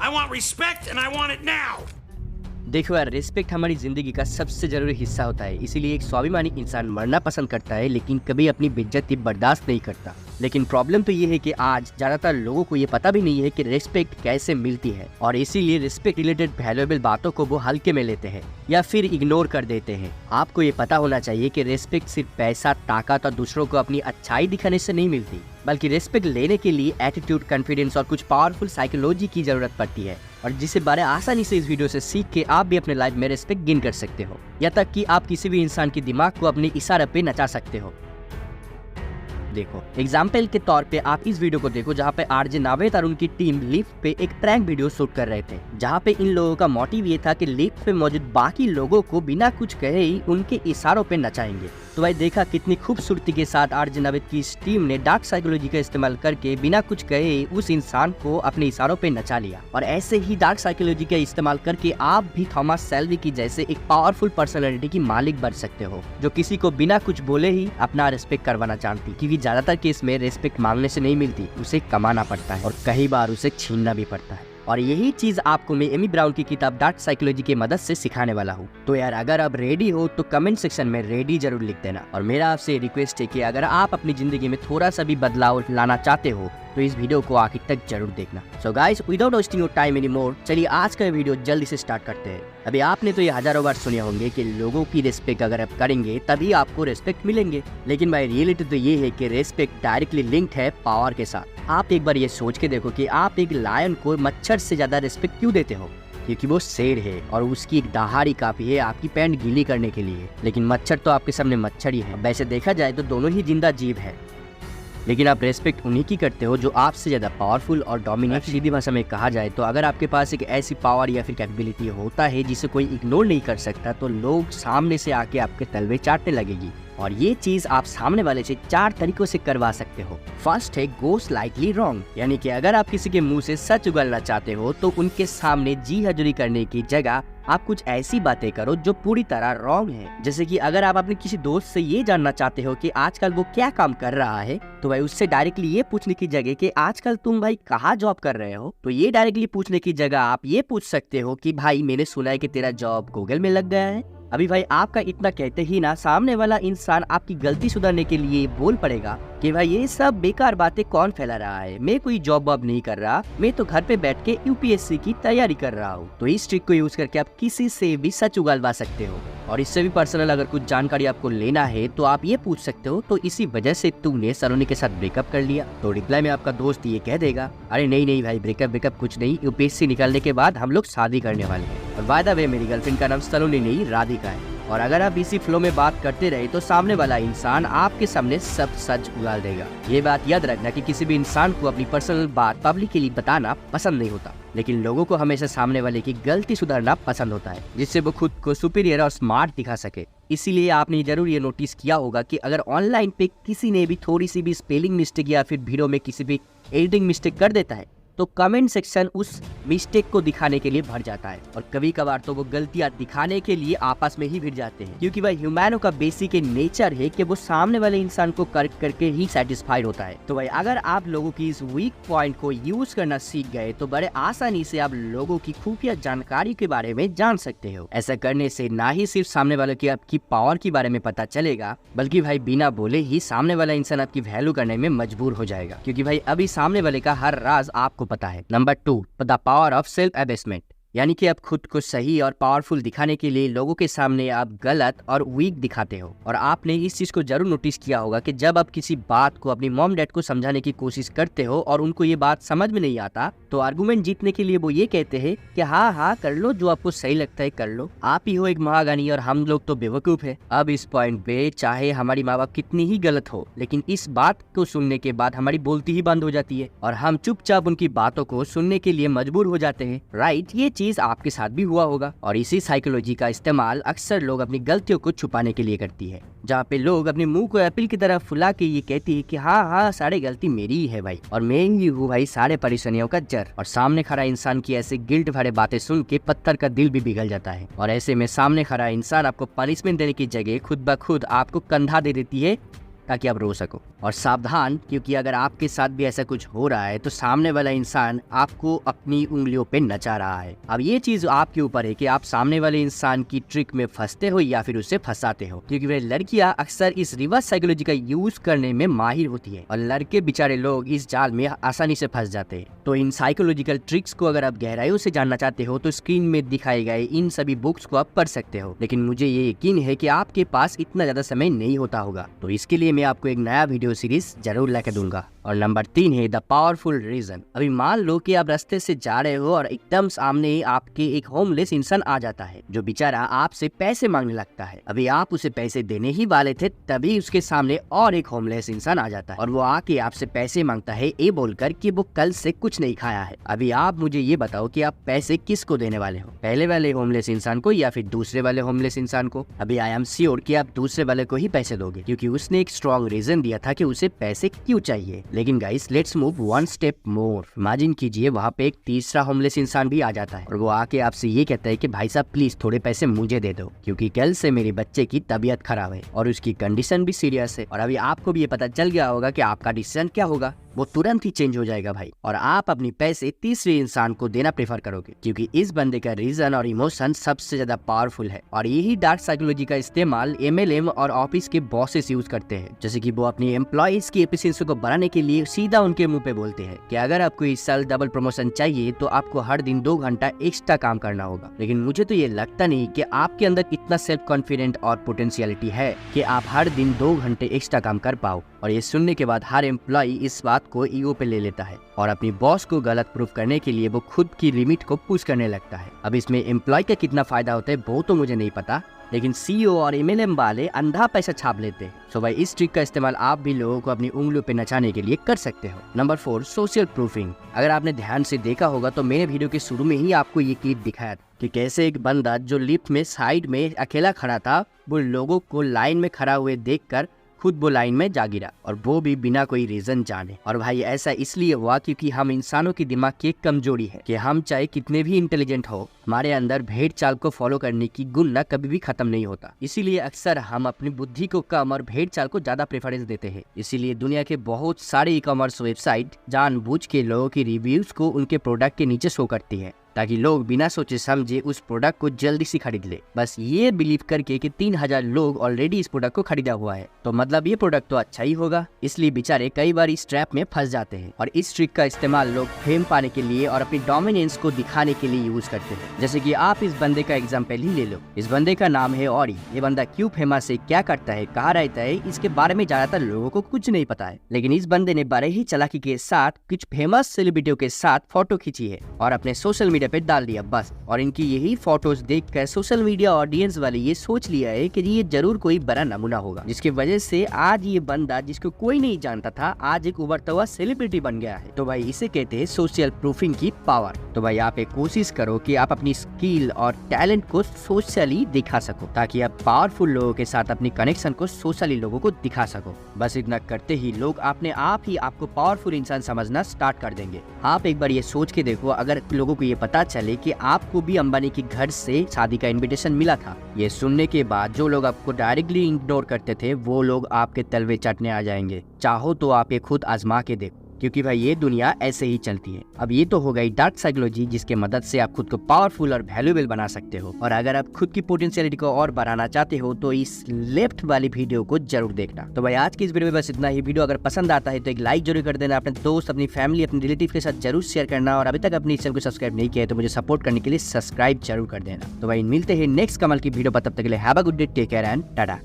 I want respect and I want it now. देखो यार, respect हमारी जिंदगी का सबसे जरूरी हिस्सा होता है। इसीलिए एक स्वाभिमानी इंसान मरना पसंद करता है, लेकिन कभी अपनी बेइज्जती बर्दाश्त नहीं करता। लेकिन प्रॉब्लम तो ये है कि आज ज्यादातर लोगों को ये पता भी नहीं है कि रिस्पेक्ट कैसे मिलती है, और इसीलिए रिस्पेक्ट रिलेटेड वैल्यूएबल बातों को वो हल्के में लेते हैं या फिर इग्नोर कर देते हैं। आपको ये पता होना चाहिए कि रिस्पेक्ट सिर्फ पैसा, ताकत और दूसरों को अपनी अच्छाई दिखाने से नहीं मिलती, बल्कि रिस्पेक्ट लेने के लिए एटीट्यूड, कॉन्फिडेंस और कुछ पावरफुल साइकोलॉजी की जरूरत पड़ती है, और जिसे बारे आसानी से इस वीडियो से सीख के आप भी अपने लाइफ में रिस्पेक्ट गेन कर सकते हो, या तक कि आप किसी भी इंसान के दिमाग को अपने इशारे पे नचा सकते हो। देखो, एग्जाम्पल के तौर पे आप इस वीडियो को देखो, जहाँ पे आरजे नावेद और उनकी टीम लिफ्ट पे एक प्रैंक वीडियो शूट कर रहे थे, जहाँ पे इन लोगों का मोटिव ये था कि लिफ्ट पे मौजूद बाकी लोगों को बिना कुछ कहे ही उनके इशारों पे नचाएंगे। तो भाई देखा कितनी खूबसूरती के साथ आरजे नावेद की इस टीम ने डार्क साइकोलॉजी का इस्तेमाल करके बिना कुछ कहे ही उस इंसान को अपने इशारों पे नचा लिया। और ऐसे ही डार्क साइकोलॉजी का इस्तेमाल करके आप भी थॉमस शेल्बी की जैसे एक पावरफुल पर्सनालिटी की मालिक बन सकते हो, जो किसी को बिना कुछ बोले ही अपना रिस्पेक्ट करवाना चाहती। क्योंकि ज्यादातर केस में रिस्पेक्ट मांगने से नहीं मिलती, उसे कमाना पड़ता है और कई बार उसे छीनना भी पड़ता है। और यही चीज आपको मैं एमी ब्राउन की किताब डार्क साइकोलॉजी की मदद से सिखाने वाला हूँ। तो यार, अगर आप रेडी हो तो कमेंट सेक्शन में रेडी जरूर लिख देना। और मेरा आपसे रिक्वेस्ट है कि अगर आप अपनी जिंदगी में थोड़ा सा भी बदलाव लाना चाहते हो तो इस वीडियो को आखिर तक जरूर देखना। So guys, without wasting your time any more, चलिए आज का वीडियो जल्दी से स्टार्ट करते हैं। अभी आपने तो ये हजारों बार सुने होंगे कि लोगों की रिस्पेक्ट अगर आप करेंगे तभी आपको रिस्पेक्ट मिलेंगे, लेकिन भाई रियलिटी तो ये है कि रिस्पेक्ट डायरेक्टली लिंक्ड है पावर के साथ। आप एक बार ये सोच के देखो कि आप एक लायन को मच्छर से ज्यादा रिस्पेक्ट क्यों देते हो? क्योंकि वो शेर है और उसकी एक दहाड़ी काफी है आपकी पैंट गीली करने के लिए, लेकिन मच्छर तो आपके सामने मच्छर ही है। वैसे देखा जाए तो दोनों ही जिंदा जीव है, लेकिन आप रेस्पेक्ट उन्हीं की करते हो जो आपसे ज्यादा पावरफुल और डोमिनेट। सीधी भाषा में कहा जाए तो अगर आपके पास एक ऐसी पावर या फिर कैपेबिलिटी होता है जिसे कोई इग्नोर नहीं कर सकता, तो लोग सामने से आके आपके तलवे चाटने लगेगी। और ये चीज आप सामने वाले से 4 तरीकों से करवा सकते हो। फर्स्ट है गो स्लाइटली रॉन्ग, यानी कि अगर आप किसी के मुंह से सच उगलना चाहते हो तो उनके सामने जी हजूरी करने की जगह आप कुछ ऐसी बातें करो जो पूरी तरह रॉन्ग है। जैसे कि अगर आप अपने किसी दोस्त से ये जानना चाहते हो कि आजकल वो क्या काम कर रहा है, तो भाई उससे डायरेक्टली ये पूछने की जगह कि आजकल तुम भाई कहाँ जॉब कर रहे हो, तो ये डायरेक्टली पूछने की जगह आप ये पूछ सकते हो कि भाई मैंने सुना है कि तेरा जॉब गूगल में लग गया है। अभी भाई आपका इतना कहते ही ना सामने वाला इंसान आपकी गलती सुधारने के लिए बोल पड़ेगा कि भाई ये सब बेकार बातें कौन फैला रहा है, मैं कोई जॉब वॉब नहीं कर रहा, मैं तो घर पे बैठ के यूपीएससी की तैयारी कर रहा हूँ। तो इस ट्रिक को यूज करके आप किसी से भी सच उगलवा सकते हो। और इससे भी पर्सनल अगर कुछ जानकारी आपको लेना है तो आप ये पूछ सकते हो, तो इसी वजह से तूने सलोनी के साथ ब्रेकअप कर लिया? तो रिप्लाई में आपका दोस्त ये कह देगा, अरे नहीं नहीं भाई, ब्रेकअप कुछ नहीं, यूपीएससी निकालने के बाद हम लोग शादी करने वाले हैं। और बाय द वे, मेरी गर्लफ्रेंड का नाम सलोनी नहीं राधिका है। और अगर आप इसी फ्लो में बात करते रहे तो सामने वाला इंसान आपके सामने सब सच उगाल देगा। ये बात याद रखना कि किसी भी इंसान को अपनी पर्सनल बात पब्लिकली बताना पसंद नहीं होता, लेकिन लोगों को हमेशा सामने वाले की गलती सुधारना पसंद होता है, जिससे वो खुद को सुपीरियर और स्मार्ट दिखा सके। इसीलिए आपने जरूर ये नोटिस किया होगा कि अगर ऑनलाइन पे किसी ने भी थोड़ी सी भी स्पेलिंग मिस्टेक या फिर वीडियो में किसी भी एडिटिंग मिस्टेक कर देता है तो कमेंट सेक्शन उस मिस्टेक को दिखाने के लिए भर जाता है। और कभी कभार तो वो गलतियां दिखाने के लिए आपस में ही भिड़ जाते हैं, क्योंकि भाई ह्यूमैनो का बेसिक नेचर है कि वो सामने वाले इंसान को करेक्ट करके ही सेटिस्फाइड होता है। तो भाई अगर आप लोगों की इस वीक पॉइंट को यूज करना सीख गए तो बड़े आसानी से आप लोगों की खुफिया जानकारी के बारे में जान सकते हो। ऐसा करने से ना ही सिर्फ सामने वाले की आपकी पावर के बारे में पता चलेगा, बल्कि भाई बिना बोले ही सामने वाला इंसान आपकी वैल्यू करने में मजबूर हो जाएगा, क्योंकि भाई अभी सामने वाले का हर राज आपको पता है। Number 2, the power of self abasement, यानी कि आप खुद को सही और पावरफुल दिखाने के लिए लोगों के सामने आप गलत और वीक दिखाते हो। और आपने इस चीज को जरूर नोटिस किया होगा कि जब आप किसी बात को अपनी मॉम डैड को समझाने की कोशिश करते हो और उनको ये बात समझ में नहीं आता, तो आर्गुमेंट जीतने के लिए वो ये कहते हैं कि हाँ हाँ कर लो, जो आपको सही लगता है कर लो, आप ही हो एक महाज्ञानी और हम लोग तो बेवकूफ है। अब इस पॉइंट पे चाहे हमारी माँ बाप कितनी ही गलत हो, लेकिन इस बात को सुनने के बाद हमारी बोलती ही बंद हो जाती है और हम चुपचाप उनकी बातों को सुनने के लिए मजबूर हो जाते हैं। राइट, ये चीज आपके साथ भी हुआ होगा। और इसी साइकोलॉजी का इस्तेमाल अक्सर लोग अपनी गलतियों को छुपाने के लिए करती है, जहाँ पे लोग अपने मुंह को एप्पल की तरह फुला के ये कहती है कि हाँ हाँ सारे गलती मेरी ही है भाई, और मैं ही हूँ भाई सारे परेशानियों का जड़। और सामने खड़ा इंसान की ऐसे गिल्ट भरे बातें सुन के पत्थर का दिल भी पिघल जाता है। और ऐसे में सामने खड़ा इंसान आपको पनिशमेंट देने की जगह खुद ब खुद आपको कंधा दे देती है ताकि आप रो सको। और सावधान, क्योंकि अगर आपके साथ भी ऐसा कुछ हो रहा है तो सामने वाला इंसान आपको अपनी उंगलियों पे नचा रहा है। अब ये चीज आपके ऊपर है कि आप सामने वाले इंसान की ट्रिक में फंसते हो या फिर उसे फंसाते हो, क्योंकि वे लड़कियां अक्सर इस रिवर्स साइकोलॉजी का यूज करने में माहिर होती है और लड़के बेचारे लोग इस जाल में आसानी से फंस जाते हैं। तो इन साइकोलॉजिकल ट्रिक्स को अगर आप गहराइयों से जानना चाहते हो तो स्क्रीन में दिखाए गए इन सभी बुक्स को आप पढ़ सकते हो, लेकिन मुझे ये यकीन है कि आपके पास इतना ज्यादा समय नहीं होता होगा, तो इसके लिए मैं आपको एक नया वीडियो सीरीज जरूर लेकर दूंगा। और नंबर 3 है द पावरफुल रीजन। अभी मान लो कि आप रास्ते से जा रहे हो और एकदम सामने ही आपके एक होमलेस इंसान आ जाता है जो बेचारा आपसे पैसे मांगने लगता है। अभी आप उसे पैसे देने ही वाले थे, तभी उसके सामने और एक होमलेस इंसान आ जाता है और वो आके आपसे पैसे मांगता है ये बोलकर कि वो कल से कुछ नहीं खाया है। अभी आप मुझे ये बताओ कि आप पैसे किसको देने वाले हो, पहले वाले होमलेस इंसान को या फिर दूसरे वाले होमलेस इंसान को? अभी आई एम श्योर कि आप दूसरे वाले को ही पैसे दोगे, क्योंकि उसने एक स्ट्रॉन्ग रीजन दिया था कि उसे पैसे क्यों चाहिए। लेकिन guys, let's move one step more. Imagine कीजिए वहाँ पे एक तीसरा होमलेस इंसान भी आ जाता है और वो आके आपसे ये कहता है कि भाई साहब प्लीज थोड़े पैसे मुझे दे दो, क्योंकि कल से मेरे बच्चे की तबीयत खराब है और उसकी कंडीशन भी सीरियस है। और अभी आपको भी ये पता चल गया होगा कि आपका डिसीजन क्या होगा, वो तुरंत ही चेंज हो जाएगा भाई, और आप अपनी पैसे तीसरे इंसान को देना प्रेफर करोगे, क्योंकि इस बंदे का रीजन और इमोशन सबसे ज्यादा पावरफुल है। और यही डार्क साइकोलॉजी का इस्तेमाल MLM और ऑफिस के बॉसेस यूज करते हैं, जैसे कि वो अपनी एम्प्लॉइज की एफिशिएंसी को बढ़ाने के लिए सीधा उनके मुंह पे बोलते हैं कि अगर आपको इस साल डबल प्रमोशन चाहिए तो आपको हर दिन 2 घंटा एक्स्ट्रा काम करना होगा। लेकिन मुझे तो ये लगता नहीं कि आपके अंदर इतना सेल्फ कॉन्फिडेंट और पोटेंशियलिटी है कि आप हर दिन 2 घंटे एक्स्ट्रा काम कर पाओ। और ये सुनने के बाद हर एम्प्लॉय इस बात को ईगो पे ले लेता है और अपनी बॉस को गलत प्रूफ करने के लिए वो खुद की लिमिट को पुश करने लगता है। अब इसमें एम्प्लॉय का कितना फायदा होता है वो तो मुझे नहीं पता, लेकिन CEO और MLM वाले अंधा पैसा छाप लेते हैं। सो भाई, इस ट्रिक का इस्तेमाल आप भी लोगों को अपनी उंगलियों पे नचाने के लिए कर सकते हो। Number 4, social proofing. अगर आपने ध्यान से देखा होगा तो मैंने वीडियो के शुरू में ही आपको ये क्लिप दिखाया था कि कैसे एक बंदा जो लिफ्ट में साइड में अकेला खड़ा था, वो लोगों को लाइन में खड़ा हुए देखकर खुद वो लाइन में जा गिरा, और वो भी बिना कोई रीजन जाने। और भाई ऐसा इसलिए हुआ क्योंकि हम इंसानों की दिमाग की एक कमजोरी है कि हम चाहे कितने भी इंटेलिजेंट हो, हमारे अंदर भेड़ चाल को फॉलो करने की गुण ना कभी भी खत्म नहीं होता। इसीलिए अक्सर हम अपनी बुद्धि को कम और भेड़ चाल को ज्यादा प्रेफरेंस देते हैं। इसीलिए दुनिया के बहुत सारे ई-कॉमर्स वेबसाइट जानबूझ के लोगों की रिव्यूज को उनके प्रोडक्ट के नीचे शो करती है, ताकि लोग बिना सोचे समझे उस प्रोडक्ट को जल्दी से खरीद ले, बस ये बिलीव करके कि 3000 लोग ऑलरेडी इस प्रोडक्ट को खरीदा हुआ है तो मतलब ये प्रोडक्ट तो अच्छा ही होगा। इसलिए बेचारे कई बार इस ट्रैप में फंस जाते हैं और इस ट्रिक का इस्तेमाल लोग फेम पाने के लिए और अपनी डोमिनेंस को दिखाने के लिए यूज करते हैं। जैसे कि आप इस बंदे का एग्जाम्पल ही ले लो। इस बंदे का नाम है ऑरी। ये बंदा क्यों फेमस है, क्या करता है, कहाँ रहता है, इसके बारे में ज्यादातर लोगों को कुछ नहीं पता है। लेकिन इस बंदे ने बड़े ही चालाकी के साथ कुछ फेमस सेलिब्रिटियों के साथ फोटो खींची है और अपने सोशल मीडिया पे डाल दिया बस। और इनकी यही फोटोज देखकर सोशल मीडिया ऑडियंस वाले ये सोच लिया है कि ये जरूर कोई बड़ा नमूना होगा, जिसकी वजह से आज ये बंदा जिसको कोई नहीं जानता था आज एक उभरता हुआ सेलिब्रिटी बन गया है। तो भाई इसे कहते हैं सोशल प्रूफिंग की पावर। तो भाई आप एक कोशिश करो कि आप अपनी स्किल और टैलेंट को सोशली दिखा सको, ताकि आप पावरफुल लोगों के साथ अपनी कनेक्शन को सोशली लोगों को दिखा सको। बस इतना करते ही लोग अपने आप ही आपको पावरफुल इंसान समझना स्टार्ट कर देंगे। आप एक बार ये सोच के देखो, अगर लोगों को ये पता चले कि आपको भी अंबानी के घर से शादी का इनविटेशन मिला था, ये सुनने के बाद जो लोग आपको डायरेक्टली इग्नोर करते थे वो लोग आपके तलवे चाटने आ जाएंगे। चाहो तो आप ये खुद आजमा के देखो, क्योंकि भाई ये दुनिया ऐसे ही चलती है। अब ये तो हो गई डार्क साइकोलॉजी, जिसके मदद से आप खुद को पावरफुल और वैल्यूएबल बना सकते हो। और अगर आप खुद की पोटेंशियलिटी को और बढ़ाना चाहते हो तो इस लेफ्ट वाली वीडियो को जरूर देखना। तो भाई आज की इस वीडियो में बस इतना ही। वीडियो अगर पसंद आता है तो एक लाइक जरूर कर देना, अपने दोस्त, अपनी फैमिली, अपने रिलेटिव के साथ जरूर शेयर करना, और अभी तक अपने चैनल को सब्सक्राइब नहीं किया है तो मुझे सपोर्ट करने के लिए सब्सक्राइब जरूर कर देना। तो भाई मिलते हैं नेक्स्ट कमाल की वीडियो पर, तब तक के लिए have a good day, take care and Tata.